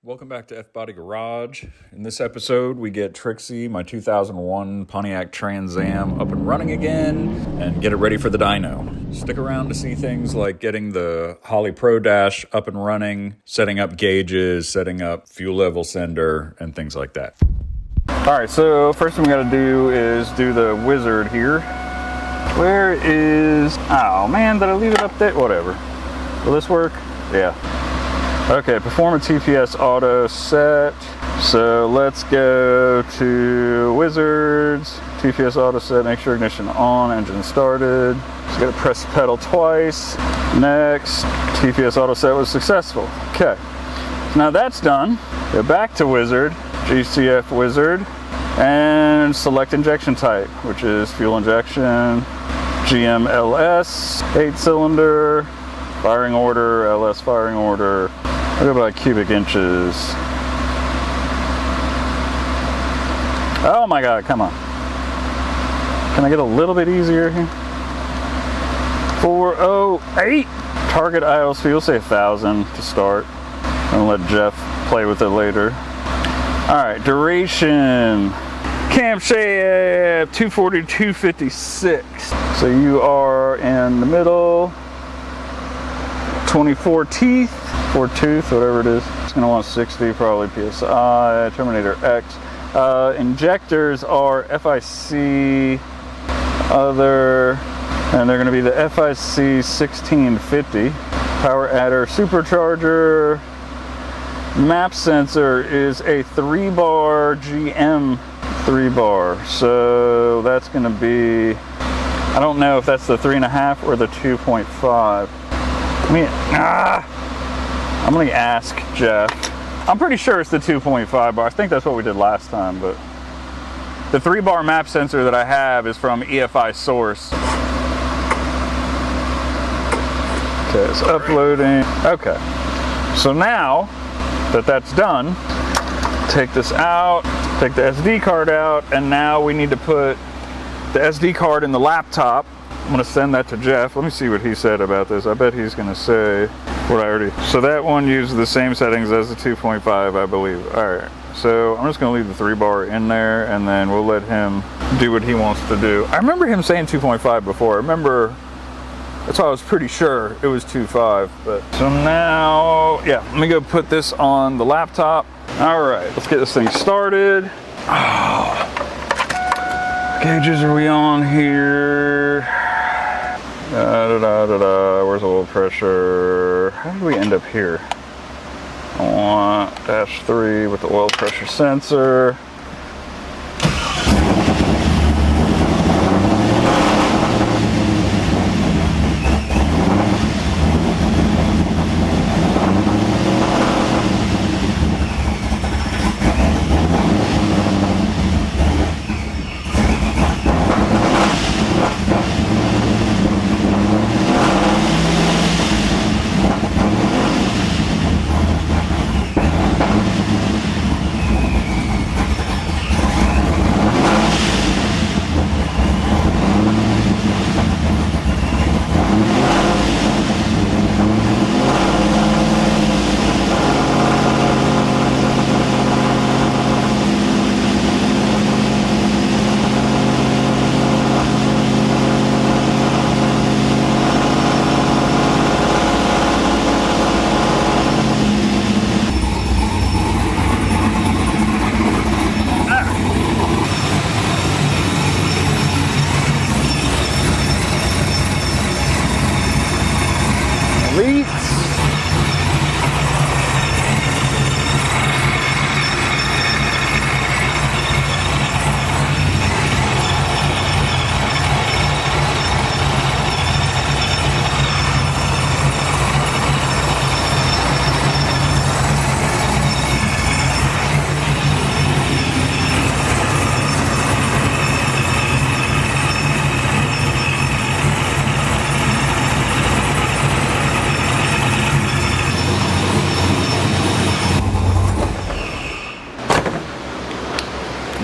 Welcome back to F-Body Garage. In this episode, we get Trixie, my 2001 Pontiac Trans Am, up and running again, and get it ready for the dyno. Stick around to see things like getting the Holley Pro Dash up and running, setting up gauges, setting up fuel level sender, and things like that. All right, so first thing we gotta do is do the wizard here. Where is, oh man, did I leave it up there? Whatever. Will this work? Yeah. Okay, performance TPS auto set. So let's go to wizards, TPS auto set, make sure ignition on, engine started. So gotta press the pedal twice. Next, TPS auto set was successful. Okay, so now that's done. Go back to wizard, GCF wizard, and select injection type, which is fuel injection, GMLS, 8-cylinder, firing order, LS firing order. I'll go by cubic inches. Oh my God, come on. Can I get a little bit easier here? 408. Target ILC, we'll say 1,000 to start. And let Jeff play with it later. All right, duration. Camshaft 240 to 256. So you are in the middle. 24 teeth, 4 tooth, whatever it is. It's gonna want 60, probably PSI, Terminator X. Injectors are FIC other, and they're gonna be the FIC 1650. Power adder, supercharger. Map sensor is a 3-bar GM 3-bar. So that's gonna be, I don't know if that's the 3.5 or the 2.5. I'm gonna ask Jeff. I'm pretty sure it's the 2.5 bar. I think that's what we did last time, but the 3-bar map sensor that I have is from EFI Source. Okay, it's uploading. Okay, so now that that's done, take this out, take the SD card out, and now we need to put the SD card in the laptop. I'm gonna send that to Jeff. Let me see what he said about this. I bet he's gonna say what I already. So that one uses the same settings as the 2.5, I believe. All right, so I'm just gonna leave the 3-bar in there, and then we'll let him do what he wants to do. I remember him saying 2.5 before. I remember, that's why I was pretty sure it was 2.5. But so now, yeah, let me go put this on the laptop. All right, let's get this thing started. Oh, gauges are we on here? Where's the oil pressure? How did we end up here? I want -3 with the oil pressure sensor.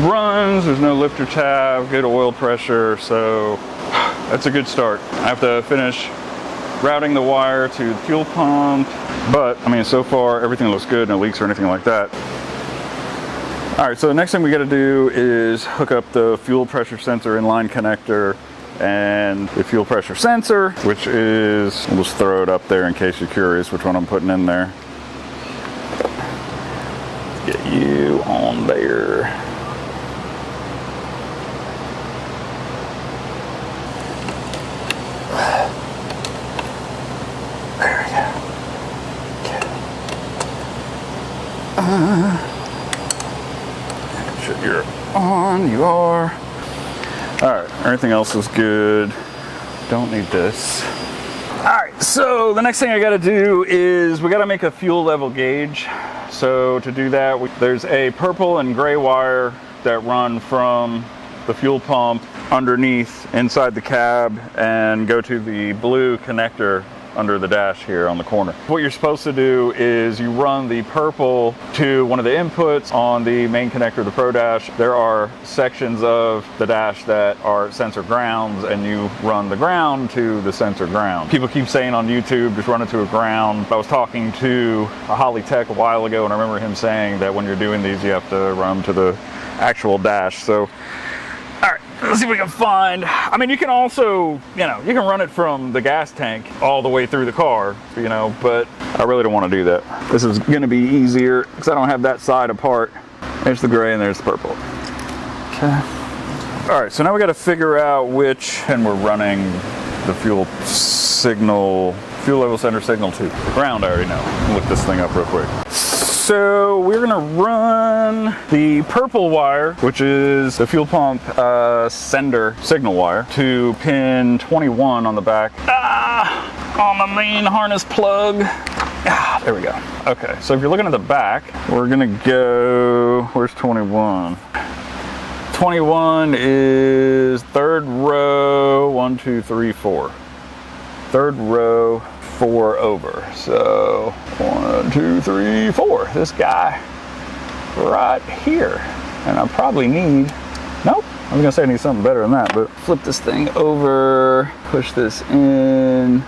Runs, there's no lifter tab, good oil pressure, so that's a good start. I have to finish routing the wire to the fuel pump. But, I mean, so far everything looks good, no leaks or anything like that. All right, so the next thing we gotta do is hook up the fuel pressure sensor inline connector and the fuel pressure sensor, which is, we'll just throw it up there in case you're curious which one I'm putting in there. Let's get you on there. There we go. Okay. Make sure you're on, you are. All right, everything else is good. Don't need this. All right, so the next thing I gotta do is we gotta make a fuel level gauge. So to do that, there's a purple and gray wire that run from the fuel pump underneath inside the cab and go to the blue connector under the dash here on the corner. What you're supposed to do is you run the purple to one of the inputs on the main connector of the Pro Dash. There are sections of the dash that are sensor grounds, and you run the ground to the sensor ground. People keep saying on YouTube, just run it to a ground. I was talking to a Holley tech a while ago, and I remember him saying that when you're doing these, you have to run them to the actual dash. So, all right, let's see if we can find, I mean, you can also, you know, you can run it from the gas tank all the way through the car, you know, but I really don't want to do that. This is going to be easier because I don't have that side apart. There's the gray and there's the purple. Okay. All right, so now we got to figure out which, and we're running the fuel level center signal to the ground. I already know. Look this thing up real quick. So we're gonna run the purple wire, which is the fuel pump sender signal wire, to pin 21 on the back. On the main harness plug. There we go. Okay, so if you're looking at the back, we're gonna go, where's 21? 21 is third row, 1, 2, 3, 4. Third row, 4 over. So 1, 2, 3, 4. This guy right here. And I probably need, nope, I was gonna say I need something better than that, but flip this thing over, push this in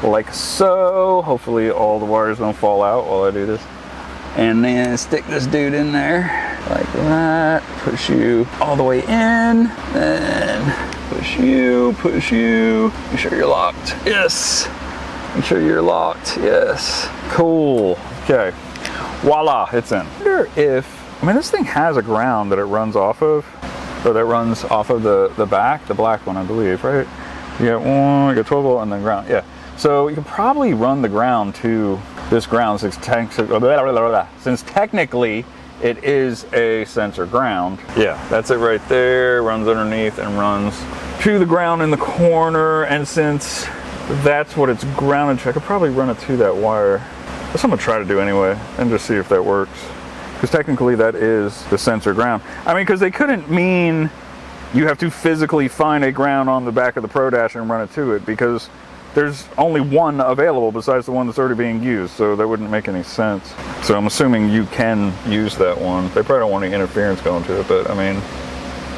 like so. Hopefully all the wires don't fall out while I do this. And then stick this dude in there like that. Push you all the way in, then push you, push you. Make sure you're locked. Yes. Make sure you're locked. Yes. Cool. Okay. Voila, it's in. I wonder if, I mean, this thing has a ground that it runs off of, or that runs off of the back, the black one, I believe, right? You got one, you got 12 volt, and then ground. Yeah. So you can probably run the ground to this ground since technically it is a sensor ground. Yeah, that's it right there. Runs underneath and runs to the ground in the corner. And since that's what it's grounded to, I could probably run it to that wire. That's what I'm gonna try to do anyway, and just see if that works. Because technically that is the sensor ground. I mean, because they couldn't mean you have to physically find a ground on the back of the Pro Dash and run it to it, because there's only one available besides the one that's already being used, so that wouldn't make any sense. So I'm assuming you can use that one. They probably don't want any interference going to it, but I mean,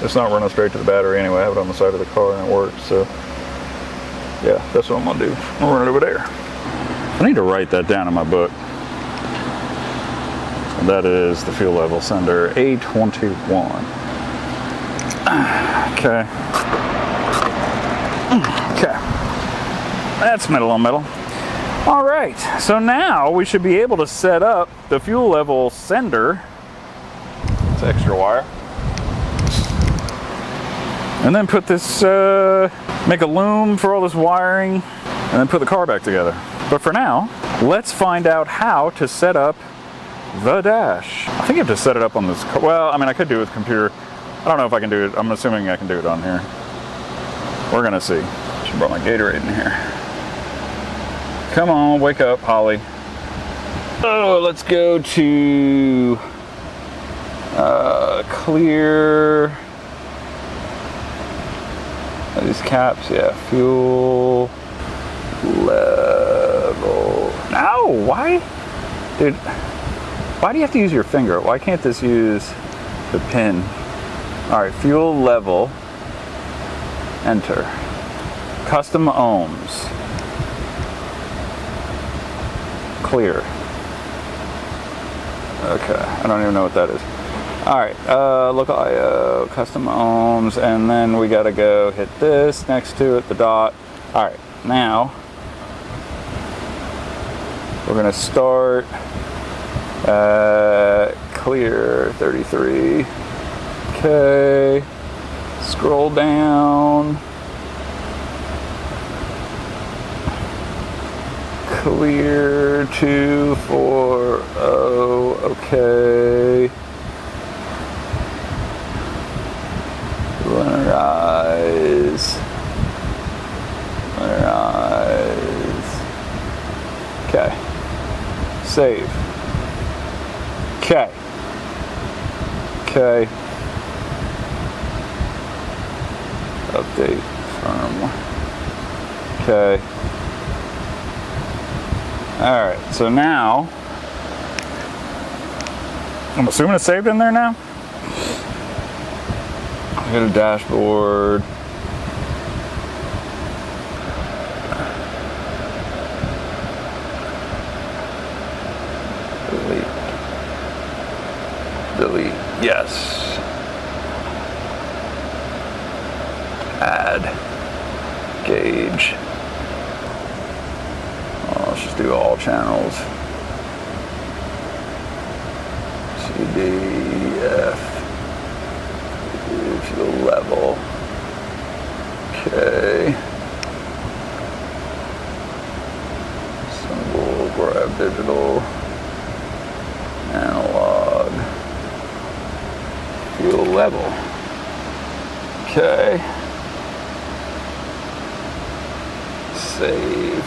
it's not running straight to the battery anyway. I have it on the side of the car and it works, so yeah, that's what I'm gonna do. I'm gonna run it over there. I need to write that down in my book. And that is the fuel level sender, A21. Okay. Okay. That's metal on metal. All right, so now we should be able to set up the fuel level sender. It's extra wire. And then put this, make a loom for all this wiring, and then put the car back together. But for now, let's find out how to set up the dash. I think you have to set it up on this car. Well, I mean, I could do it with computer. I don't know if I can do it. I'm assuming I can do it on here. We're gonna see. Should have brought my Gatorade in here. Come on, wake up, Holley. Oh, let's go to clear. These caps, yeah. Fuel level. No, why? Dude, why do you have to use your finger? Why can't this use the pin? All right, fuel level. Enter. Custom ohms. Clear. Okay, I don't even know what that is. Alright, local IO, custom ohms, and then we gotta go hit this next to it, the dot. Alright, now we're gonna start clear 33. Okay, scroll down. Clear 240. Okay. Linearize. Okay. Save. Okay. Okay. Update firmware. Okay. Alright, so now, I'm assuming it's saved in there now? I got a dashboard. Delete, yes. Add, gauge. Let's just do all channels. CD, F, to the level. Okay. Symbol, grab digital, analog, fuel level. Okay. Save.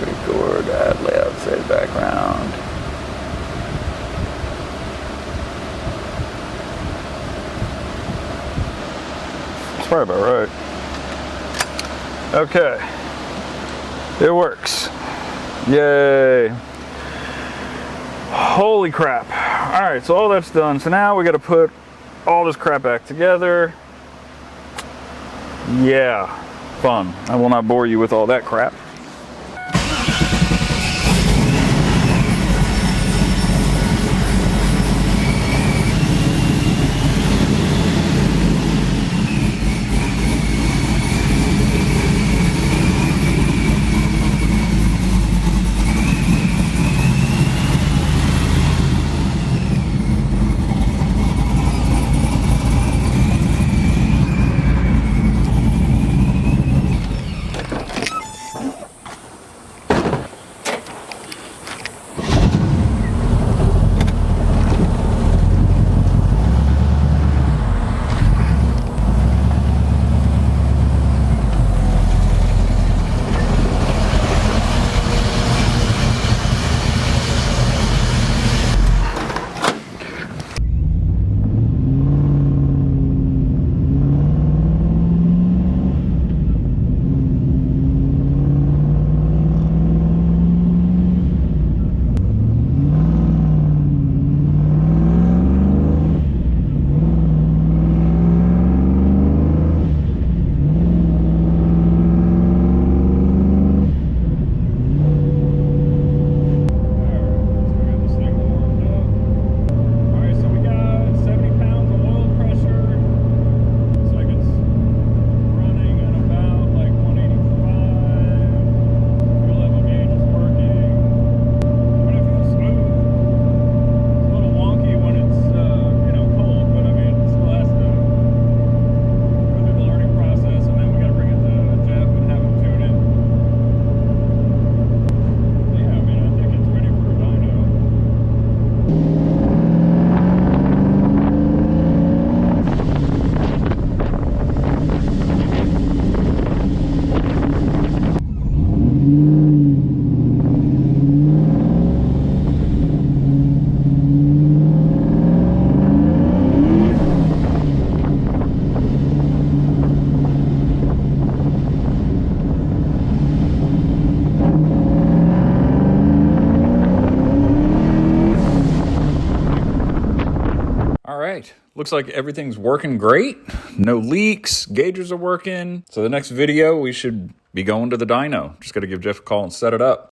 Record, add layout, save background. That's probably about right. Okay. It works. Yay. Holy crap. Alright, so all that's done. So now we got to put all this crap back together. Yeah. Fun. I will not bore you with all that crap. Looks like everything's working great. No leaks, gauges are working. So the next video, we should be going to the dyno. Just got to give Jeff a call and set it up.